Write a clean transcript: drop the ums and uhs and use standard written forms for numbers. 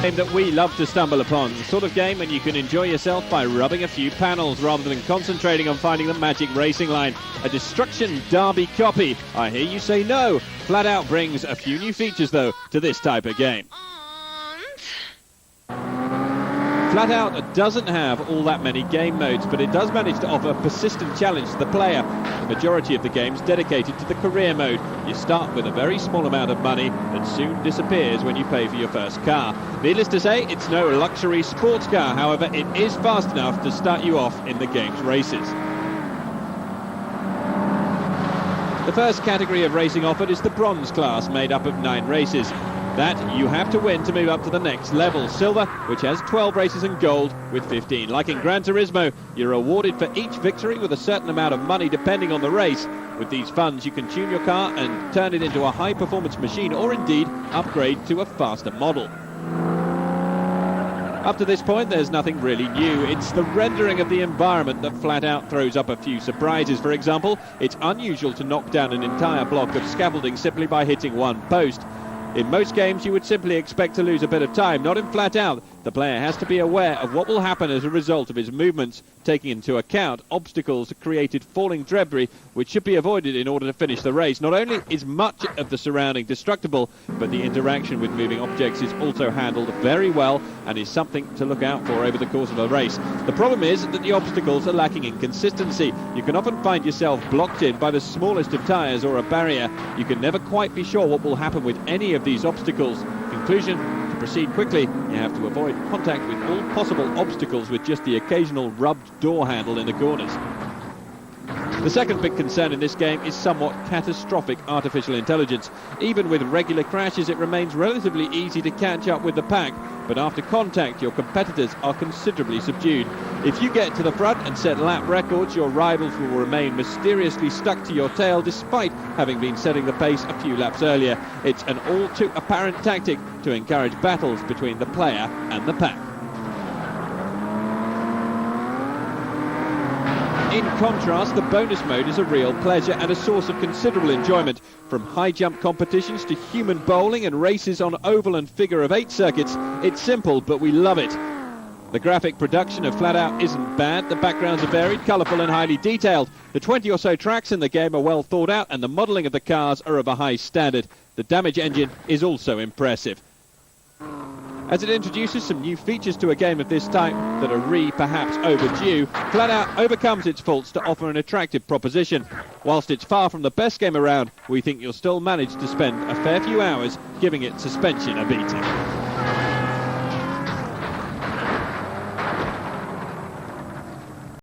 Game that we love to stumble upon, the sort of game when you can enjoy yourself by rubbing a few panels rather than concentrating on finding the magic racing line. A Destruction Derby copy. I hear you say no. Flatout brings a few new features though to this type of game. Flatout doesn't have all that many game modes, but it does manage to offer a persistent challenge to the player. The majority of the game's dedicated to the career mode. You start with a very small amount of money that soon disappears when you pay for your first car. Needless to say, it's no luxury sports car, however, it is fast enough to start you off in the game's races. The first category of racing offered is the bronze class, made up of 9 races. That you have to win to move up to the next level. Silver, which has 12 races, and gold with 15. Like in Gran Turismo, you're awarded for each victory with a certain amount of money depending on the race. With these funds, you can tune your car and turn it into a high-performance machine, or indeed upgrade to a faster model. Up to this point, there's nothing really new. It's the rendering of the environment that Flatout throws up a few surprises. For example, it's unusual to knock down an entire block of scaffolding simply by hitting one post. In most games, you would simply expect to lose a bit of time. Not in Flatout. The player has to be aware of what will happen as a result of his movements, taking into account obstacles created falling debris, which should be avoided in order to finish the race. Not only is much of the surrounding destructible, but the interaction with moving objects is also handled very well and is something to look out for over the course of a race. The problem is that the obstacles are lacking in consistency. You can often find yourself blocked in by the smallest of tyres or a barrier. You can never quite be sure what will happen with any of these obstacles. Conclusion: to proceed quickly, you have to avoid contact with all possible obstacles with just the occasional rubbed door handle in the corners. The second big concern in this game is somewhat catastrophic artificial intelligence. Even with regular crashes, it remains relatively easy to catch up with the pack, but after contact, your competitors are considerably subdued. If you get to the front and set lap records, your rivals will remain mysteriously stuck to your tail despite having been setting the pace a few laps earlier. It's an all too apparent tactic to encourage battles between the player and the pack. In contrast, the bonus mode is a real pleasure and a source of considerable enjoyment. From high jump competitions to human bowling and races on oval and figure of 8 circuits, it's simple, but we love it. The graphic production of Flatout isn't bad. The backgrounds are varied, colourful and highly detailed. The 20 or so tracks in the game are well thought out, and the modelling of the cars are of a high standard. The damage engine is also impressive, as it introduces some new features to a game of this type that are perhaps overdue. Flatout overcomes its faults to offer an attractive proposition. Whilst it's far from the best game around, we think you'll still manage to spend a fair few hours giving it suspension a beating.